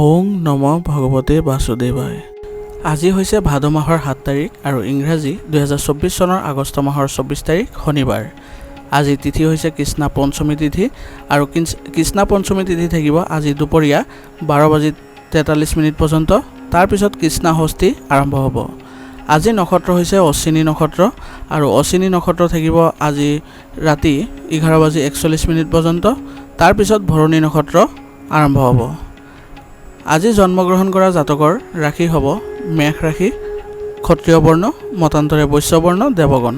ওং নম ভগৱতে বাসুদেৱায়। আজি হৈছে ভাদ মাহৰ 7 তাৰিখ আৰু ইংৰাজী 2024 চনৰ আগষ্ট মাহৰ 24 তাৰিখ শনিবাৰ। আজি তিথি হৈছে কৃষ্ণা পঞ্চমী তিথি আৰু কৃষ্ণা পঞ্চমী তিথি থাকিব আজি দুপৰীয়া 12:43 পৰ্যন্ত। তাৰ পিছত কৃষ্ণা ষষ্ঠী আৰম্ভ হ'ব। আজি নক্ষত্ৰ হৈছে অশ্বিনী নক্ষত্ৰ আৰু অশ্বিনী নক্ষত্ৰ থাকিব আজি ৰাতি 11:41 পৰ্যন্ত। তাৰ পিছত ভৰণী নক্ষত্ৰ আৰম্ভ হ'ব। আজি জন্মগ্ৰহণ কৰা জাতকৰ ৰাশি হ'ব মেষ ৰাশি, ক্ষত্ৰিয় বৰ্ণ, মতান্তৰে বৈশ্য বৰ্ণ, দেৱগণ।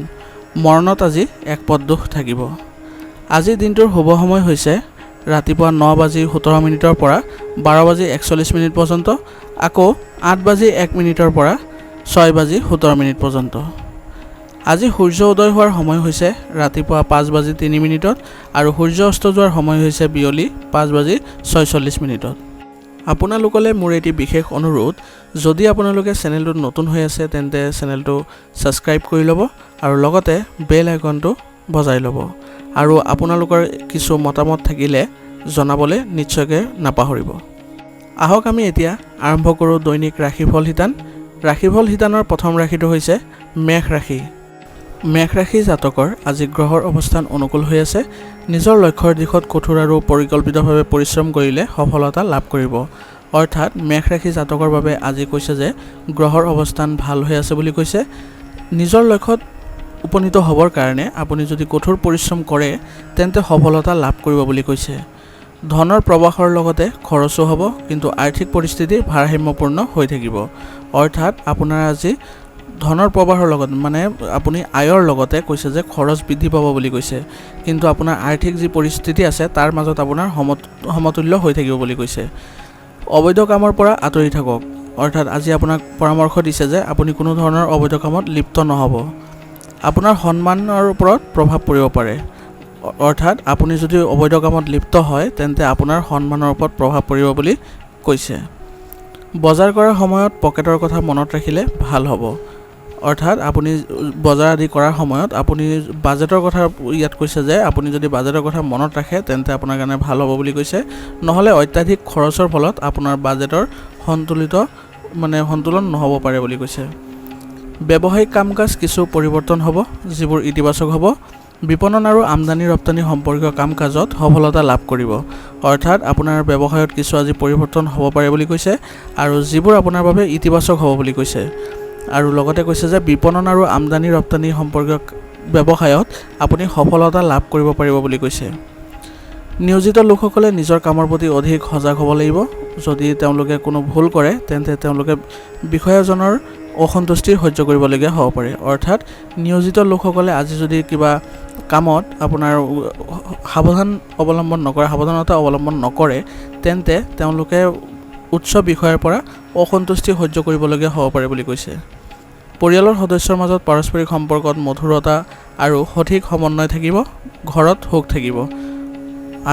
মৰণত আজি এক পদ দোষ থাকিব। আজি দিনটোৰ শুভ সময় হৈছে ৰাতিপুৱা 9:17 পৰা 12:41 পৰ্যন্ত, আকৌ 8:01 পৰা 6:17 পৰ্যন্ত। আজি সূৰ্য উদয় হোৱাৰ সময় হৈছে ৰাতিপুৱা 5:03 আৰু সূৰ্য অস্ত যোৱাৰ সময় হৈছে বিয়লি 5:46। আপোনালোকলৈ মোৰ এটি বিশেষ অনুৰোধ, যদি আপোনালোকে চেনেলটোত নতুন হৈ আছে তেন্তে চেনেলটো ছাবস্ক্ৰাইব কৰি ল'ব আৰু লগতে বেল আইকনটো বজাই ল'ব আৰু আপোনালোকৰ কিছু মতামত থাকিলে জনাবলৈ নিশ্চয়কৈ নাপাহৰিব। আহক আমি এতিয়া আৰম্ভ কৰোঁ দৈনিক ৰাশিফল শিতান। ৰাশিফল শিতানৰ প্ৰথম ৰাশিটো হৈছে মেষ ৰাশি। মেষ ৰাশি জাতকৰ আজি গ্ৰহৰ অৱস্থান অনুকূল হৈ আছে। নিজৰ লক্ষ্যৰ দিশত কঠোৰ আৰু পৰিকল্পিতভাৱে পৰিশ্ৰম কৰিলে সফলতা লাভ কৰিব। অৰ্থাৎ মেষ ৰাশি জাতকৰ বাবে আজি কৈছে যে গ্ৰহৰ অৱস্থান ভাল হৈ আছে বুলি কৈছে। নিজৰ লক্ষ্যত উপনীত হ'বৰ কাৰণে আপুনি যদি কঠোৰ পৰিশ্ৰম কৰে তেন্তে সফলতা লাভ কৰিব বুলি কৈছে। ধনৰ প্ৰৱাহৰ লগতে খৰচো হ'ব, কিন্তু আৰ্থিক পৰিস্থিতি ভাৰসাম্যপূৰ্ণ হৈ থাকিব। অৰ্থাৎ আপোনাৰ আজি ধনৰ প্ৰৱাহৰ লগত মানে আপুনি আয়ৰ লগতে কৈছে যে খৰচ বৃদ্ধি পাব বুলি কৈছে, কিন্তু আপোনাৰ আৰ্থিক যি পৰিস্থিতি আছে তাৰ মাজত আপোনাৰ সমতুল্য হৈ থাকিব বুলি কৈছে। অবৈধ কামৰ পৰা আঁতৰি থাকক। অৰ্থাৎ আজি আপোনাক পৰামৰ্শ দিছে যে আপুনি কোনো ধৰণৰ অবৈধ কামত লিপ্ত নহ'ব। আপোনাৰ সন্মানৰ ওপৰত প্ৰভাৱ পৰিব পাৰে। অৰ্থাৎ আপুনি যদি অবৈধ কামত লিপ্ত হয় তেন্তে আপোনাৰ সন্মানৰ ওপৰত প্ৰভাৱ পৰিব বুলি কৈছে। বজাৰ কৰাৰ সময়ত পকেটৰ কথা মনত ৰাখিলে ভাল হ'ব। অৰ্থাৎ আপুনি বজাৰ আদি কৰাৰ সময়ত আপুনি বাজেটৰ কথা ইয়াত কৈছে যে আপুনি যদি বাজেটৰ কথা মনত ৰাখে তেন্তে আপোনাৰ কাৰণে ভাল হ'ব বুলি কৈছে। নহ'লে অত্যাধিক খৰচৰ ফলত আপোনাৰ বাজেটৰ সন্তুলন নহ'ব পাৰে বুলি কৈছে। ব্যৱসায়িক কাম কাজ কিছু পৰিৱৰ্তন হ'ব, যিবোৰ ইতিবাচক হ'ব। বিপণন আৰু আমদানি ৰপ্তানি সম্পৰ্কীয় কাম কাজত সফলতা লাভ কৰিব। অৰ্থাৎ আপোনাৰ ব্যৱসায়ত কিছু আজি পৰিৱৰ্তন হ'ব পাৰে বুলি কৈছে আৰু যিবোৰ আপোনাৰ বাবে ইতিবাচক হ'ব বুলি কৈছে। আৰু লগতে কৈছে যে বিপণন আৰু আমদানি ৰপ্তানি সম্পৰ্কীয় ব্যৱসায়ত আপুনি সফলতা লাভ কৰিব পাৰিব বুলি কৈছে। নিয়োজিত লোকসকলে নিজৰ কামৰ প্ৰতি অধিক সজাগ হ'ব লাগিব। যদি তেওঁলোকে কোনো ভুল কৰে তেন্তে তেওঁলোকে বিষয়াজনৰ অসন্তুষ্টি সহ্য কৰিবলগীয়া হ'ব পাৰে। অৰ্থাৎ নিয়োজিত লোকসকলে আজি যদি কিবা কামত আপোনাৰ সাৱধানতা অৱলম্বন নকৰে তেন্তে তেওঁলোকে উচ্চ বিষয়াৰ পৰা অসন্তুষ্টি সহ্য কৰিবলগীয়া হ'ব পাৰে বুলি কৈছে। পৰিয়ালৰ সদস্যৰ মাজত পাৰস্পৰিক সম্পৰ্কত মধুৰতা আৰু সঠিক সমন্বয় থাকিব। ঘৰত সুখ থাকিব।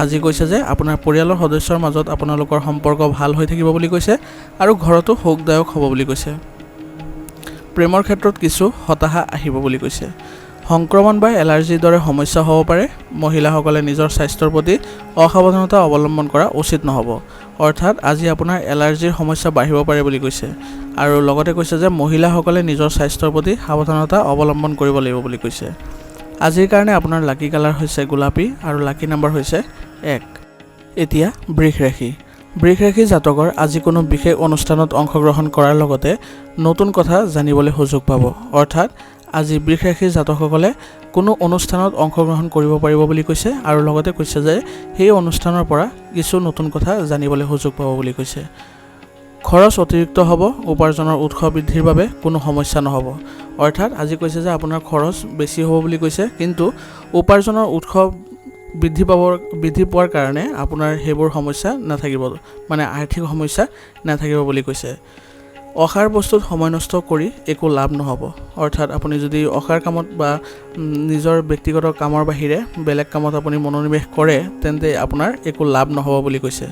আজি কৈছে যে আপোনাৰ পৰিয়ালৰ সদস্যৰ মাজত আপোনালোকৰ সম্পৰ্ক ভাল হৈ থাকিব বুলি কৈছে আৰু ঘৰতো সুখদায়ক হ'ব বুলি কৈছে। প্ৰেমৰ ক্ষেত্ৰত কিছু হতাশা আহিব বুলি কৈছে। সংক্ৰমণ বা এলাৰ্জিৰ দৰে সমস্যা হ'ব পাৰে। মহিলাসকলে নিজৰ স্বাস্থ্যৰ প্ৰতি অসাৱধানতা অৱলম্বন কৰা উচিত নহ'ব। অৰ্থাৎ আজি আপোনাৰ এলাৰ্জিৰ সমস্যা বাঢ়িব পাৰে বুলি কৈছে আৰু লগতে কৈছে যে মহিলাসকলে নিজৰ স্বাস্থ্যৰ প্ৰতি সাৱধানতা অৱলম্বন কৰিব লাগিব বুলি কৈছে। আজিৰ কাৰণে আপোনাৰ লাকি কালাৰ হৈছে গোলাপী আৰু লাকি নম্বৰ হৈছে 1। এতিয়া বৃষ ৰাশি। বৃষ ৰাশি জাতকৰ আজি কোনো বিশেষ অনুষ্ঠানত অংশগ্ৰহণ কৰাৰ লগতে নতুন কথা জানিবলৈ সুযোগ পাব। অৰ্থাৎ আজি বৃষ ৰাশিৰ জাতকসকলে কোনো অনুষ্ঠানত অংশগ্ৰহণ কৰিব পাৰিব বুলি কৈছে আৰু লগতে কৈছে যে সেই অনুষ্ঠানৰ পৰা কিছু নতুন কথা জানিবলৈ সুযোগ পাব বুলি কৈছে। খৰচ অতিৰিক্ত হ'ব। উপাৰ্জনৰ উৎস বৃদ্ধিৰ বাবে কোনো সমস্যা নহ'ব। অৰ্থাৎ আজি কৈছে যে আপোনাৰ খৰচ বেছি হ'ব বুলি কৈছে, কিন্তু উপাৰ্জনৰ উৎস বৃদ্ধি পোৱাৰ কাৰণে আপোনাৰ সেইবোৰ সমস্যা নাথাকিব, মানে আৰ্থিক সমস্যা নাথাকিব বুলি কৈছে। অসাৰ বস্তুত সময় নষ্ট কৰি একো লাভ নহ'ব। অৰ্থাৎ আপুনি যদি অসাৰ কামত বা নিজৰ ব্যক্তিগত কামৰ বাহিৰে বেলেগ কামত আপুনি মনোনিৱেশ কৰে তেন্তে আপোনাৰ একো লাভ নহ'ব বুলি কৈছে।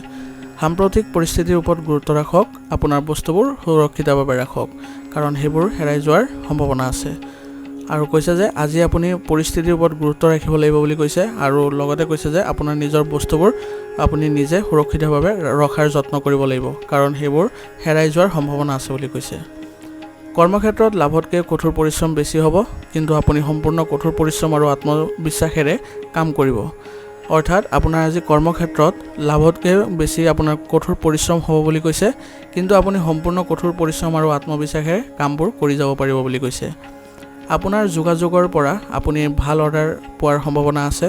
সাম্প্ৰতিক পৰিস্থিতিৰ ওপৰত গুৰুত্ব ৰাখক। আপোনাৰ বস্তুবোৰ সুৰক্ষিতভাৱে ৰাখক, কাৰণ সেইবোৰ হেৰাই যোৱাৰ সম্ভাৱনা আছে। আৰু কৈছে যে আজি আপুনি পৰিস্থিতিৰ ওপৰত গুৰুত্ব ৰাখিব লাগিব বুলি কৈছে আৰু লগতে কৈছে যে আপোনাৰ নিজৰ বস্তুবোৰ আপুনি নিজে সুৰক্ষিতভাৱে ৰখাৰ যত্ন কৰিব লাগিব, কাৰণ সেইবোৰ হেৰাই যোৱাৰ সম্ভাৱনা আছে বুলি কৈছে। কৰ্মক্ষেত্ৰত লাভতকৈ কঠোৰ পৰিশ্ৰম বেছি হ'ব, কিন্তু আপুনি সম্পূৰ্ণ কঠোৰ পৰিশ্ৰম আৰু আত্মবিশ্বাসেৰে কাম কৰিব। অৰ্থাৎ আপোনাৰ আজি কৰ্মক্ষেত্ৰত লাভতকৈ বেছি আপোনাৰ কঠোৰ পৰিশ্ৰম হ'ব বুলি কৈছে, কিন্তু আপুনি সম্পূৰ্ণ কঠোৰ পৰিশ্ৰম আৰু আত্মবিশ্বাসেৰে কামবোৰ কৰি যাব পাৰিব বুলি কৈছে। আপোনাৰ যোগাযোগৰ পৰা আপুনি ভাল অৰ্ডাৰ পোৱাৰ সম্ভাৱনা আছে।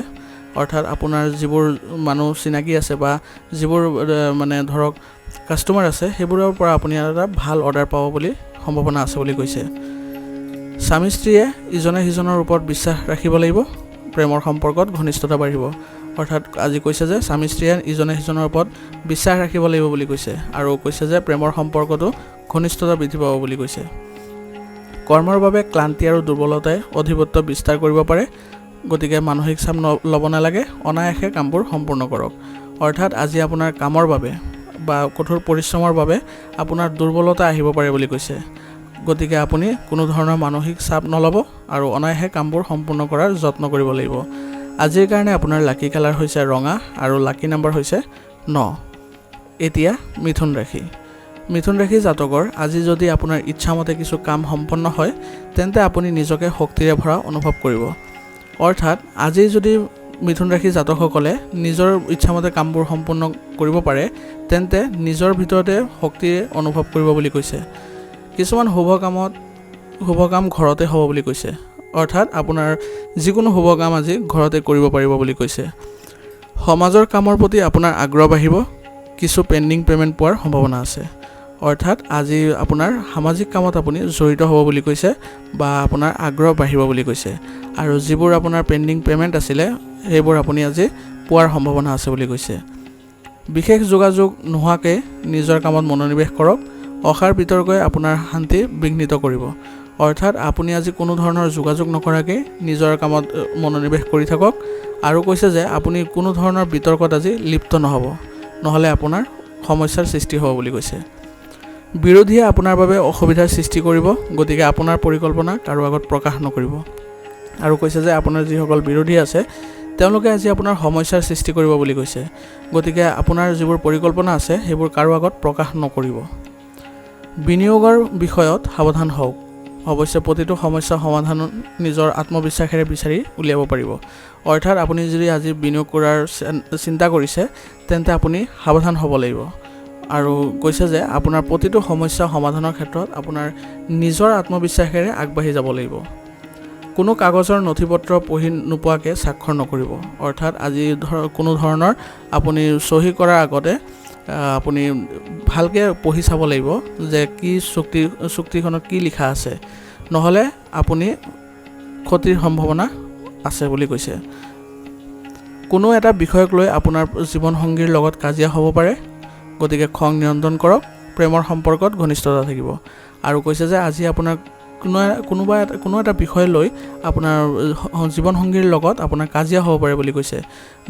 অৰ্থাৎ আপোনাৰ যিবোৰ মানুহ চিনাকি আছে বা যিবোৰ মানে ধৰক কাষ্টমাৰ আছে, সেইবোৰৰ পৰা আপুনি এটা ভাল অৰ্ডাৰ পাব বুলি সম্ভাৱনা আছে বুলি কৈছে। স্বামী স্ত্ৰীয়ে ইজনে সিজনৰ ওপৰত বিশ্বাস ৰাখিব লাগিব, প্ৰেমৰ সম্পৰ্কত ঘনিষ্ঠতা বাঢ়িব। অৰ্থাৎ আজি কৈছে যে স্বামী স্ত্ৰীয়ে ইজনে সিজনৰ ওপৰত বিশ্বাস ৰাখিব লাগিব বুলি কৈছে, আৰু কৈছে যে প্ৰেমৰ সম্পৰ্কটো ঘনিষ্ঠতা বৃদ্ধি পাব বুলি কৈছে। কৰ্মৰ বাবে ক্লান্তি আৰু দুৰ্বলতাই অধিপত্য বিস্তাৰ কৰিব পাৰে, গতিকে মানসিক চাপ ল'ব নালাগে, অনায়াসে কামবোৰ সম্পূৰ্ণ কৰক। অৰ্থাৎ আজি আপোনাৰ কামৰ বাবে বা কঠোৰ পৰিশ্ৰমৰ বাবে আপোনাৰ দুৰ্বলতা আহিব পাৰে বুলি কৈছে, গতিকে আপুনি কোনো ধৰণৰ মানসিক চাপ নল'ব আৰু অনায়াসে কামবোৰ সম্পূৰ্ণ কৰাৰ যত্ন কৰিব লাগিব। আজিৰ কাৰণে আপোনাৰ লাকি কালাৰ হৈছে ৰঙা আৰু লাকি নাম্বাৰ হৈছে 9। এতিয়া মিথুন ৰাশি। মিথুন ৰাশি জাতকৰ আজি যদি আপোনাৰ ইচ্ছামতে কিছু কাম সম্পন্ন হয়, তেন্তে আপুনি নিজকে শক্তিৰে ভৰা অনুভৱ কৰিব। অৰ্থাৎ আজি যদি মিথুন ৰাশি জাতকসকলে নিজৰ ইচ্ছামতে কামবোৰ সম্পূৰ্ণ কৰিব পাৰে, তেন্তে নিজৰ ভিতৰতে শক্তি অনুভৱ কৰিব বুলি কৈছে। কিছুমান শুভ কাম ঘৰতে হ'ব বুলি কৈছে। অৰ্থাৎ আপোনাৰ যিকোনো শুভ কাম আজি ঘৰতে কৰিব পাৰিব বুলি কৈছে। সমাজৰ কামৰ প্ৰতি আপোনাৰ আগ্ৰহ বাঢ়িব, কিছু পেণ্ডিং পে'মেণ্ট পোৱাৰ সম্ভাৱনা আছে। অৰ্থাৎ আজি আপোনাৰ সামাজিক কামত আপুনি জড়িত হ'ব বুলি কৈছে বা আপোনাৰ আগ্ৰহ বাঢ়িব বুলি কৈছে, আৰু যিবোৰ আপোনাৰ পেণ্ডিং পে'মেণ্ট আছিলে সেইবোৰ আপুনি আজি পোৱাৰ সম্ভাৱনা আছে বুলি কৈছে। বিশেষ যোগাযোগ নোহোৱাকৈ নিজৰ কামত মনোনিৱেশ কৰক, অসাৰ বিতৰ্কই আপোনাৰ শান্তি বিঘ্নিত কৰিব। অৰ্থাৎ আপুনি আজি কোনো ধৰণৰ যোগাযোগ নকৰাকৈ নিজৰ কামত মনোনিৱেশ কৰি থাকক, আৰু কৈছে যে আপুনি কোনো ধৰণৰ বিতৰ্কত আজি লিপ্ত নহ'ব, নহ'লে আপোনাৰ সমস্যাৰ সৃষ্টি হ'ব বুলি কৈছে। বিৰোধীয়ে আপোনাৰ বাবে অসুবিধাৰ সৃষ্টি কৰিব, গতিকে আপোনাৰ পৰিকল্পনা কাৰো আগত প্ৰকাশ নকৰিব। আৰু কৈছে যে আপোনাৰ যিসকল বিৰোধী আছে তেওঁলোকে আজি আপোনাৰ সমস্যাৰ সৃষ্টি কৰিব বুলি কৈছে, গতিকে আপোনাৰ যিবোৰ পৰিকল্পনা আছে সেইবোৰ কাৰো আগত প্ৰকাশ নকৰিব। বিনিয়োগৰ বিষয়ত সাৱধান হওক। অৱশ্যে প্ৰতিটো সমস্যা সমাধান নিজৰ আত্মবিশ্বাসেৰে বিচাৰি উলিয়াব পাৰিব। অৰ্থাৎ আপুনি যদি আজি বিনিয়োগ কৰাৰ চিন্তা কৰিছে, তেন্তে আপুনি সাৱধান হ'ব লাগিব। আৰু কৈছে যে আপোনাৰ প্ৰতিটো সমস্যা সমাধানৰ ক্ষেত্ৰত আপোনাৰ নিজৰ আত্মবিশ্বাসেৰে আগবাঢ়ি যাব লাগিব। কোনো কাগজৰ নথিপত্ৰ পঢ়ি নোপোৱাকৈ স্বাক্ষৰ নকৰিব। অৰ্থাৎ আজি কোনো ধৰণৰ আপুনি চহী কৰাৰ আগতে আপুনি ভালকৈ পঢ়ি চাব লাগিব যে কি চুক্তিখনত কি লিখা আছে, নহ'লে আপুনি ক্ষতিৰ সম্ভাৱনা আছে বুলি কৈছে। কোনো এটা বিষয়ক লৈ আপোনাৰ জীৱনসংগীৰ লগত কাজিয়া হ'ব পাৰে, গতিকে খং নিয়ন্ত্ৰণ কৰক, প্ৰেমৰ সম্পৰ্কত ঘনিষ্ঠতা থাকিব। আৰু কৈছে যে আজি আপোনাৰ কোনো এটা বিষয় লৈ আপোনাৰ জীৱনসংগীৰ লগত আপোনাৰ কাজিয়া হ'ব পাৰে বুলি কৈছে,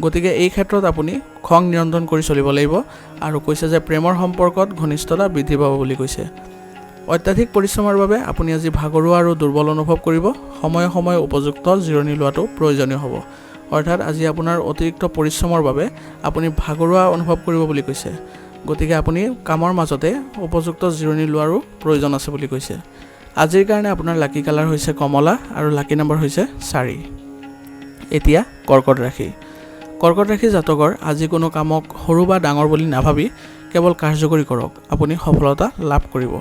গতিকে এই ক্ষেত্ৰত আপুনি খং নিয়ন্ত্ৰণ কৰি চলিব লাগিব। আৰু কৈছে যে প্ৰেমৰ সম্পৰ্কত ঘনিষ্ঠতা বৃদ্ধি পাব বুলি কৈছে। অত্যাধিক পৰিশ্ৰমৰ বাবে আপুনি আজি ভাগৰুৱা আৰু দুৰ্বল অনুভৱ কৰিব, সময়ে সময়ে উপযুক্ত জিৰণি লোৱাটো প্ৰয়োজনীয় হ'ব। অৰ্থাৎ আজি আপোনাৰ অতিৰিক্ত পৰিশ্ৰমৰ বাবে আপুনি ভাগৰুৱা অনুভৱ কৰিব বুলি কৈছে, গতিকে আপুনি কামৰ মাজতে উপযুক্ত জিৰণি লোৱাৰো প্ৰয়োজন আছে বুলি কৈছে। আজিৰ কাৰণে আপোনাৰ লাকি কালাৰ হৈছে কমলা আৰু লাকি নম্বৰ হৈছে 4। এতিয়া কৰ্কট ৰাশি। কৰ্কট ৰাশি জাতকৰ আজি কোনো কামক সৰু বা ডাঙৰ বুলি নাভাবি কেৱল কাৰ্যকৰী কৰক, আপুনি সফলতা লাভ কৰিব।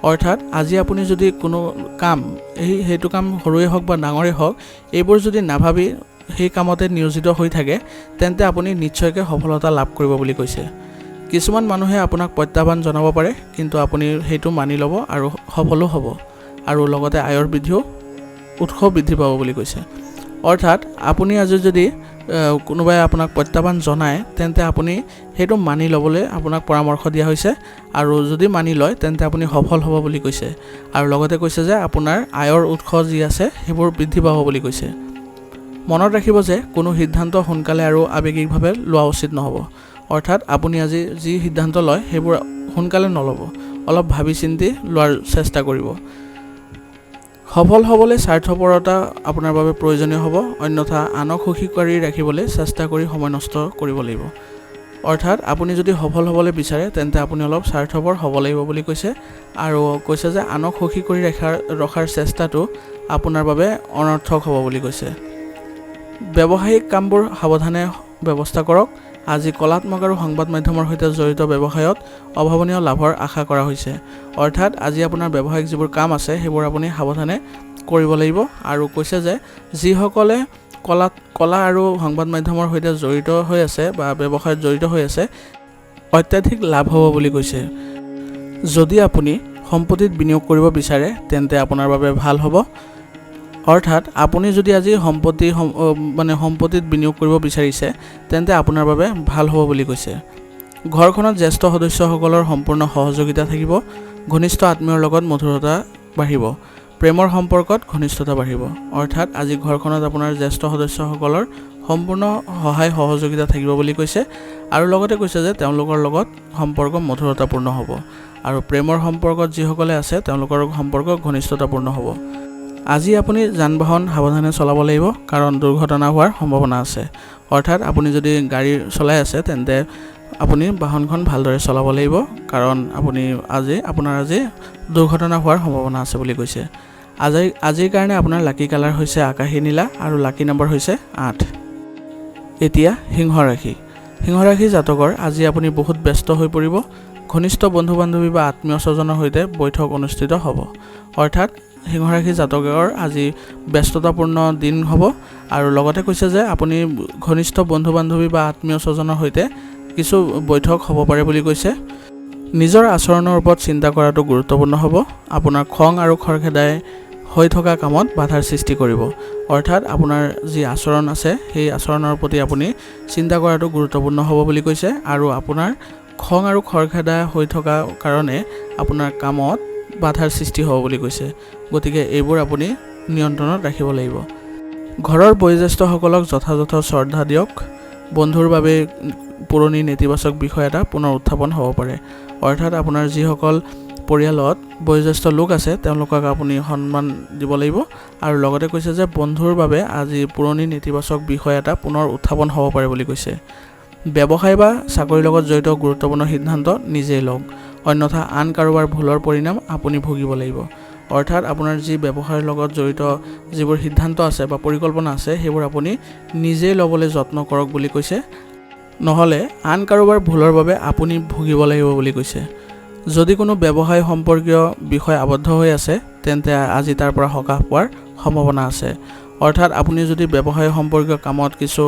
অৰ্থাৎ আজি আপুনি যদি কোনো কাম সেইটো কাম সৰুৱে হওক বা ডাঙৰেই হওক, এইবোৰ যদি নাভাবি সেই কামতে নিয়োজিত হৈ থাকে, তেন্তে আপুনি নিশ্চয়কৈ সফলতা লাভ কৰিব বুলি কৈছে। কিছুমান মানুহে আপোনাক প্ৰত্যাহ্বান জনাব পাৰে, কিন্তু আপুনি সেইটো মানি ল'ব আৰু সফলো হ'ব, আৰু লগতে আয়ৰ উৎস বৃদ্ধি পাব বুলি কৈছে। অৰ্থাৎ আপুনি আজি যদি কোনোবাই আপোনাক প্ৰত্যাহ্বান জনায়, তেন্তে আপুনি সেইটো মানি ল'বলৈ আপোনাক পৰামৰ্শ দিয়া হৈছে, আৰু যদি মানি লয় তেন্তে আপুনি সফল হ'ব বুলি কৈছে। আৰু লগতে কৈছে যে আপোনাৰ আয়ৰ উৎস যি আছে সেইবোৰ বৃদ্ধি পাব বুলি কৈছে। মনত ৰাখিব যে কোনো সিদ্ধান্ত সোনকালে আৰু আৱেগিকভাৱে লোৱা উচিত নহ'ব। অৰ্থাৎ আপুনি আজি যি সিদ্ধান্ত লয় সেইবোৰ সোনকালে নল'ব, অলপ ভাবি চিন্তি লোৱাৰ চেষ্টা কৰিব। সফল হ'বলৈ স্বাৰ্থপৰতা আপোনাৰ বাবে প্ৰয়োজনীয় হ'ব, অন্যথা আনক সুখী কৰি ৰাখিবলৈ চেষ্টা কৰি সময় নষ্ট কৰিব লাগিব। অৰ্থাৎ আপুনি যদি সফল হ'বলৈ বিচাৰে তেন্তে আপুনি অলপ স্বাৰ্থপৰ হ'ব লাগিব বুলি কৈছে আৰু কৈছে যে আনক সুখী কৰি ৰখাৰ চেষ্টাটো আপোনাৰ বাবে অনৰ্থক হ'ব বুলি কৈছে। ব্যৱসায়িক কামবোৰ সাৱধানে ব্যৱস্থা কৰক। আজি কলাত্মক আৰু সংবাদ মাধ্যমৰ সৈতে জড়িত ব্যৱসায়ত অভাৱনীয় লাভৰ আশা কৰা হৈছে। অৰ্থাৎ আজি আপোনাৰ ব্যৱসায়িক যিবোৰ কাম আছে সেইবোৰ আপুনি সাৱধানে কৰিব লাগিব আৰু কৈছে যে যিসকলে কলা আৰু সংবাদ মাধ্যমৰ সৈতে জড়িত হৈ আছে বা ব্যৱসায়ত জড়িত হৈ আছে অত্যাধিক লাভ হ'ব বুলি কৈছে। যদি আপুনি সম্পত্তিত বিনিয়োগ কৰিব বিচাৰে তেন্তে আপোনাৰ বাবে ভাল হ'ব। অৰ্থাৎ আপুনি যদি আজি সম্পত্তিত বিনিয়োগ কৰিব বিচাৰিছে তেন্তে আপোনাৰ বাবে ভাল হ'ব বুলি কৈছে। ঘৰখনত জ্যেষ্ঠ সদস্যসকলৰ সম্পূৰ্ণ সহযোগিতা থাকিব। ঘনিষ্ঠ আত্মীয়ৰ লগত মধুৰতা বাঢ়িব। প্ৰেমৰ সম্পৰ্কত ঘনিষ্ঠতা বাঢ়িব। অৰ্থাৎ আজি ঘৰখনত আপোনাৰ জ্যেষ্ঠ সদস্যসকলৰ সম্পূৰ্ণ সহায় সহযোগিতা থাকিব বুলি কৈছে আৰু লগতে কৈছে যে তেওঁলোকৰ লগত সম্পৰ্ক মধুৰতাপূৰ্ণ হ'ব আৰু প্ৰেমৰ সম্পৰ্কত যিসকলে আছে তেওঁলোকৰ সম্পৰ্ক ঘনিষ্ঠতাপূৰ্ণ হ'ব। আজি আপুনি যান বাহন সাৱধানে চলাব লাগিব কাৰণ দুৰ্ঘটনা হোৱাৰ সম্ভাৱনা আছে। অৰ্থাৎ আপুনি যদি গাড়ী চলাই আছে তেন্তে আপুনি বাহনখন ভালদৰে চলাব লাগিব কাৰণ আপোনাৰ আজি দুৰ্ঘটনা হোৱাৰ সম্ভাৱনা আছে বুলি কৈছে। আজিৰ কাৰণে আপোনাৰ লাকি কালাৰ হৈছে আকাশী নীলা আৰু লাকি নম্বৰ হৈছে 8। এতিয়া সিংহ ৰাশি জাতকৰ আজি আপুনি বহুত ব্যস্ত হৈ পৰিব। ঘনিষ্ঠ বন্ধু বান্ধৱী বা আত্মীয় স্বজনৰ সৈতে বৈঠক অনুষ্ঠিত হ'ব। অৰ্থাৎ সিংহ ৰাশি জাতকৰ আজি ব্যস্ততাপূৰ্ণ দিন হ'ব আৰু লগতে কৈছে যে আপুনি ঘনিষ্ঠ বন্ধু বান্ধৱী বা আত্মীয় স্বজনৰ সৈতে কিছু বৈঠক হ'ব পাৰে বুলি কৈছে। নিজৰ আচৰণৰ ওপৰত চিন্তা কৰাটো গুৰুত্বপূৰ্ণ হ'ব। আপোনাৰ খং আৰু খৰখেদাই হৈ থকা কামত বাধাৰ সৃষ্টি কৰিব। অৰ্থাৎ আপোনাৰ যি আচৰণ আছে সেই আচৰণৰ প্ৰতি আপুনি চিন্তা কৰাটো গুৰুত্বপূৰ্ণ হ'ব বুলি কৈছে আৰু আপোনাৰ খং আৰু খৰখেদা হৈ থকা কাৰণে আপোনাৰ কামত বাধাৰ সৃষ্টি হ'ব বুলি কৈছে। গতিকে এইবোৰ আপুনি নিয়ন্ত্ৰণত ৰাখিব লাগিব। ঘৰৰ বয়োজ্যেষ্ঠসকলক যথাযথ শ্ৰদ্ধা দিয়ক। বন্ধুৰ বাবে পুৰণি নেতিবাচক বিষয় এটা পুনৰ উত্থাপন হ'ব পাৰে। অৰ্থাৎ আপোনাৰ যিসকল পৰিয়ালত বয়োজ্যেষ্ঠ লোক আছে তেওঁলোকক আপুনি সন্মান দিব লাগিব আৰু লগতে কৈছে যে বন্ধুৰ বাবে আজি পুৰণি নেতিবাচক বিষয় এটা পুনৰ উত্থাপন হ'ব পাৰে বুলি কৈছে। ব্যৱসায় বা চাকৰিৰ লগত জড়িত গুৰুত্বপূৰ্ণ সিদ্ধান্ত নিজেই লওক, অন্যথা আন কাৰোবাৰ ভুলৰ পৰিণাম আপুনি ভুগিব লাগিব। অৰ্থাৎ আপোনাৰ যি ব্যৱসায়ৰ লগত জড়িত যিবোৰ সিদ্ধান্ত আছে বা পৰিকল্পনা আছে সেইবোৰ আপুনি নিজেই ল'বলৈ যত্ন কৰক বুলি কৈছে, নহ'লে আন কাৰোবাৰ ভুলৰ বাবে আপুনি ভুগিব লাগিব বুলি কৈছে। যদি কোনো ব্যৱসায় সম্পৰ্কীয় বিষয় আবদ্ধ হৈ আছে তেন্তে আজি তাৰ পৰা সকাহ পোৱাৰ সম্ভাৱনা আছে। অৰ্থাৎ আপুনি যদি ব্যৱসায় সম্পৰ্কীয় কামত কিছু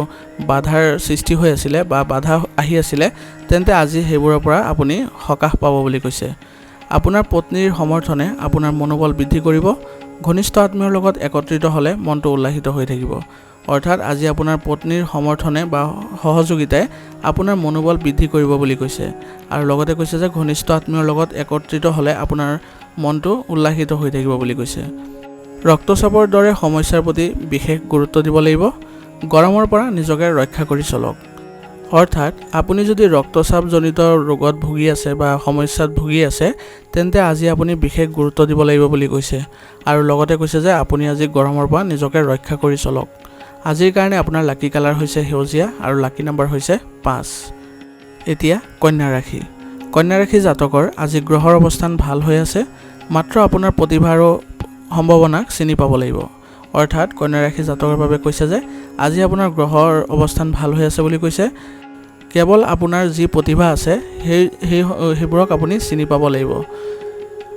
বাধাৰ সৃষ্টি হৈ আছিলে বা বাধা আহি আছিলে তেন্তে আজি সেইবোৰৰ পৰা আপুনি সকাহ পাব বুলি কৈছে। আপোনাৰ পত্নীৰ সমৰ্থনে আপোনাৰ মনোবল বৃদ্ধি কৰিব। ঘনিষ্ঠ আত্মীয়ৰ লগত একত্ৰিত হ'লে মনটো উল্লাসিত হৈ থাকিব। অৰ্থাৎ আজি আপোনাৰ পত্নীৰ সমৰ্থনে বা সহযোগিতাই আপোনাৰ মনোবল বৃদ্ধি কৰিব বুলি কৈছে আৰু লগতে কৈছে যে ঘনিষ্ঠ আত্মীয়ৰ লগত একত্ৰিত হ'লে আপোনাৰ মনটো উল্লাসিত হৈ থাকিব বুলি কৈছে। ৰক্তচাপৰ দৰে সমস্যাৰ প্ৰতি বিশেষ গুৰুত্ব দিব লাগিব। গৰমৰ পৰা নিজকে ৰক্ষা কৰি চলক। অৰ্থাৎ আপুনি যদি ৰক্তচাপজনিত ৰোগত ভুগি আছে বা সমস্যাত ভুগি আছে তেন্তে আজি আপুনি বিশেষ গুৰুত্ব দিব লাগিব বুলি কৈছে আৰু লগতে কৈছে যে আপুনি আজি গৰমৰ পৰা নিজকে ৰক্ষা কৰি চলক। আজিৰ কাৰণে আপোনাৰ লাকি কালাৰ হৈছে সেউজীয়া আৰু লাকি নম্বৰ হৈছে 5। এতিয়া কন্যা ৰাশি জাতকৰ আজি গ্ৰহৰ অৱস্থান ভাল হৈ আছে। মাত্ৰ আপোনাৰ প্ৰতিভা আৰু সম্ভাৱনাক চিনি পাব লাগিব। অৰ্থাৎ কন্যা ৰাশি জাতকৰ বাবে কৈছে যে আজি আপোনাৰ গ্ৰহৰ অৱস্থান ভাল হৈ আছে বুলি কৈছে। কেৱল আপোনাৰ যি প্ৰতিভা আছে সেইবোৰক আপুনি চিনি পাব লাগিব।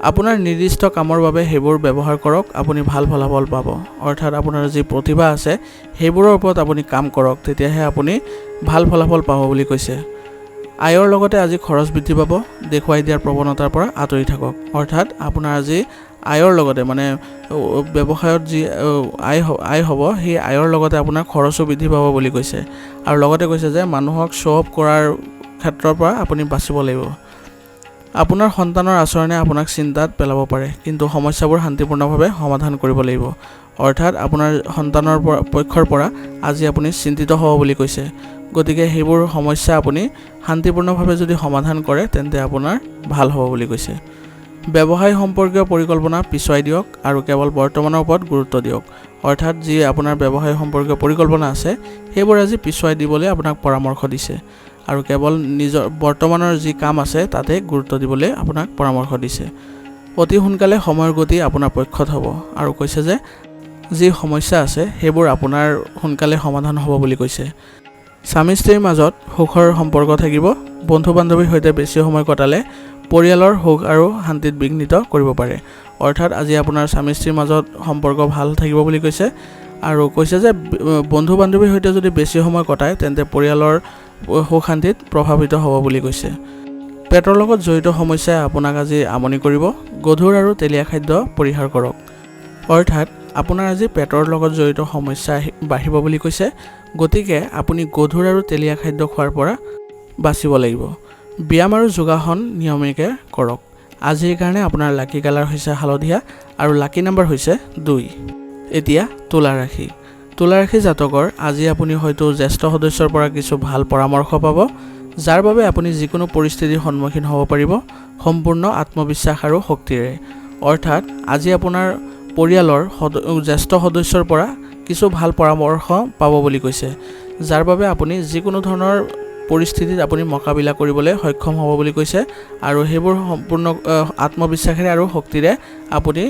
আপোনাৰ নিৰ্দিষ্ট কামৰ বাবে সেইবোৰ ব্যৱহাৰ কৰক, আপুনি ভাল ফলাফল পাব। অৰ্থাৎ আপোনাৰ যি প্ৰতিভা আছে সেইবোৰৰ ওপৰত আপুনি কাম কৰক, তেতিয়াহে আপুনি ভাল ফলাফল পাব বুলি কৈছে। আয়ৰ লগতে আজি খৰচ বৃদ্ধি পাব। দেখুৱাই দিয়াৰ প্ৰৱণতাৰ পৰা আঁতৰি থাকক। অৰ্থাৎ আপোনাৰ আজি আয়ৰ লগতে ব্যৱসায়ত যি আয় হ'ব সেই আয়ৰ লগতে আপোনাৰ খৰচো বৃদ্ধি পাব বুলি কৈছে আৰু লগতে কৈছে যে মানুহক শ্ব' অফ কৰাৰ ক্ষেত্ৰৰ পৰা আপুনি বাচিব লাগিব। আপোনাৰ সন্তানৰ আচৰণে আপোনাক চিন্তাত পেলাব পাৰে, কিন্তু সমস্যাবোৰ শান্তিপূৰ্ণভাৱে সমাধান কৰিব লাগিব। অৰ্থাৎ আপোনাৰ সন্তানৰ পক্ষৰ পৰা আজি আপুনি চিন্তিত হ'ব বুলি কৈছে। গতিকে সেইবোৰ সমস্যা আপুনি শান্তিপূৰ্ণভাৱে যদি সমাধান কৰে তেন্তে আপোনাৰ ভাল হ'ব বুলি কৈছে। ব্যৱসায় সম্পৰ্কীয় পৰিকল্পনা পিছুৱাই দিয়ক আৰু কেৱল বৰ্তমানৰ ওপৰত গুৰুত্ব দিয়ক। অৰ্থাৎ যি আপোনাৰ ব্যৱসায় সম্পৰ্কীয় পৰিকল্পনা আছে সেইবোৰ আজি পিছুৱাই দিবলৈ আপোনাক পৰামৰ্শ দিছে আৰু কেৱল নিজৰ বৰ্তমানৰ যি কাম আছে তাতে গুৰুত্ব দিবলৈ আপোনাক পৰামৰ্শ দিছে। অতি সোনকালে সময়ৰ গতি আপোনাৰ পক্ষত হ'ব আৰু কৈছে যে যি সমস্যা আছে সেইবোৰ আপোনাৰ সোনকালে সমাধান হ'ব বুলি কৈছে। স্বামী স্ত্ৰীৰ মাজত সুখৰ সম্পৰ্ক থাকিব। বন্ধু বান্ধৱীৰ সৈতে বেছি সময় কটালে পৰিয়ালৰ সুখ আৰু শান্তিত বিঘ্নিত কৰিব পাৰে। অৰ্থাৎ আজি আপোনাৰ স্বামী স্ত্ৰীৰ মাজত সম্পৰ্ক ভাল থাকিব বুলি কৈছে আৰু কৈছে যে বন্ধু বান্ধৱীৰ সৈতে যদি বেছি সময় কটায় তেন্তে পৰিয়ালৰ সুখ শান্তিত প্ৰভাৱিত হ'ব বুলি কৈছে। পেটৰ লগত জড়িত সমস্যাই আপোনাক আজি আমনি কৰিব। গধুৰ আৰু তেলীয়া খাদ্য পৰিহাৰ কৰক। অৰ্থাৎ আপোনাৰ আজি পেটৰ লগত জড়িত সমস্যা বাঢ়িব বুলি কৈছে। গতিকে আপুনি গধুৰ আৰু তেলীয়া খাদ্য খোৱাৰ পৰা বাচিব লাগিব। ব্যায়াম আৰু যোগাসন নিয়মীয়াকৈ কৰক। আজিৰ কাৰণে আপোনাৰ লাকি কালাৰ হৈছে হালধীয়া আৰু লাকি নাম্বাৰ হৈছে 2। এতিয়া তুলা ৰাশি। তুলা ৰাশি জাতকৰ আজি আপুনি হয়তো জ্যেষ্ঠ সদস্যৰ পৰা কিছু ভাল পৰামৰ্শ পাব, যাৰ বাবে আপুনি যিকোনো পৰিস্থিতিৰ সন্মুখীন হ'ব পাৰিব সম্পূৰ্ণ আত্মবিশ্বাস আৰু শক্তিৰে। অৰ্থাৎ আজি আপোনাৰ পৰিয়ালৰ জ্যেষ্ঠ সদস্যৰ পৰা কিছু ভাল পৰামৰ্শ পাব বুলি কৈছে, যাৰ বাবে আপুনি যিকোনো ধৰণৰ পৰিস্থিতিত আপুনি মোকাবিলা কৰিবলৈ সক্ষম হ'ব বুলি কৈছে আৰু সেইবোৰ সম্পূৰ্ণ আত্মবিশ্বাসেৰে আৰু শক্তিৰে আপুনি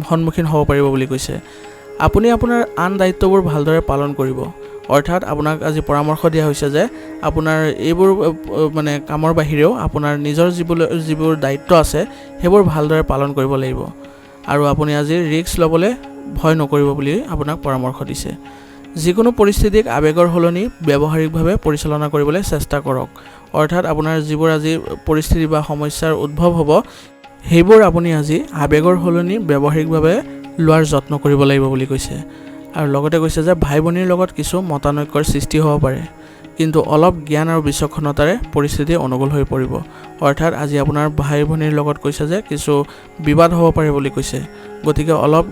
সন্মুখীন হ'ব পাৰিব বুলি কৈছে। আপুনি আপোনাৰ আন দায়িত্ববোৰ ভালদৰে পালন কৰিব। অৰ্থাৎ আপোনাক আজি পৰামৰ্শ দিয়া হৈছে যে আপোনাৰ এইবোৰ মানে কামৰ বাহিৰেও আপোনাৰ নিজৰ যিবোৰ দায়িত্ব আছে সেইবোৰ ভালদৰে পালন কৰিব লাগিব আৰু আপুনি আজি ৰিস্ক ল'বলৈ ভয় নকৰিব বুলি আপোনাক পৰামৰ্শ দিছে। যিকোনো পৰিস্থিতিক আৱেগৰ সলনি ব্যৱহাৰিকভাৱে পৰিচালনা কৰিবলৈ চেষ্টা কৰক। অৰ্থাৎ আপোনাৰ যিবোৰ আজি পৰিস্থিতি বা সমস্যাৰ উদ্ভৱ হ'ব সেইবোৰ আপুনি আজি আৱেগৰ সলনি ব্যৱহাৰিকভাৱে লোৱাৰ যত্ন কৰিব লাগিব বুলি কৈছে। আৰু লগতে কৈছে যে ভাই ভনীৰ লগত কিছু মতানৈক্যৰ সৃষ্টি হ'ব পাৰে, কিন্তু অলপ জ্ঞান আৰু বিচক্ষণতাৰে পৰিস্থিতি অনুকূল হৈ পৰিব। অৰ্থাৎ আজি আপোনাৰ ভাই ভনীৰ লগত কৈছে যে কিছু বিবাদ হ'ব পাৰে বুলি কৈছে। গতিকে অলপ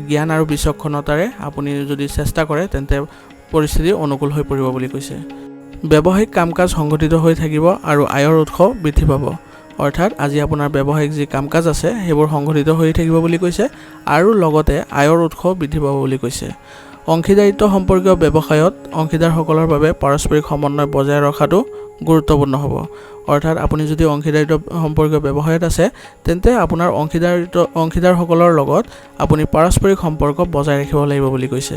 জ্ঞান আৰু বিচক্ষণতাৰে আপুনি যদি চেষ্টা কৰে তেন্তে পৰিস্থিতি অনুকূল হৈ পৰিব বুলি কৈছে। ব্যৱসায়িক কাম কাজ সংগঠিত হৈ থাকিব আৰু আয়ৰ উৎস বৃদ্ধি পাব। অৰ্থাৎ আজি আপোনাৰ ব্যৱসায়িক যি কাম কাজ আছে সেইবোৰ সংগঠিত হৈ থাকিব বুলি কৈছে আৰু লগতে আয়ৰ উৎস বৃদ্ধি পাব বুলি কৈছে। অংশীদাৰিত্ব সম্পৰ্কীয় ব্যৱসায়ত অংশীদাৰসকলৰ বাবে পাৰস্পৰিক সমন্বয় বজাই ৰখাটো গুৰুত্বপূৰ্ণ হ'ব। অৰ্থাৎ আপুনি যদি অংশীদাৰিত্ব সম্পৰ্কীয় ব্যৱসায়ত আছে তেন্তে আপোনাৰ অংশীদাৰসকলৰ লগত আপুনি পাৰস্পৰিক সম্পৰ্ক বজাই ৰাখিব লাগিব বুলি কৈছে।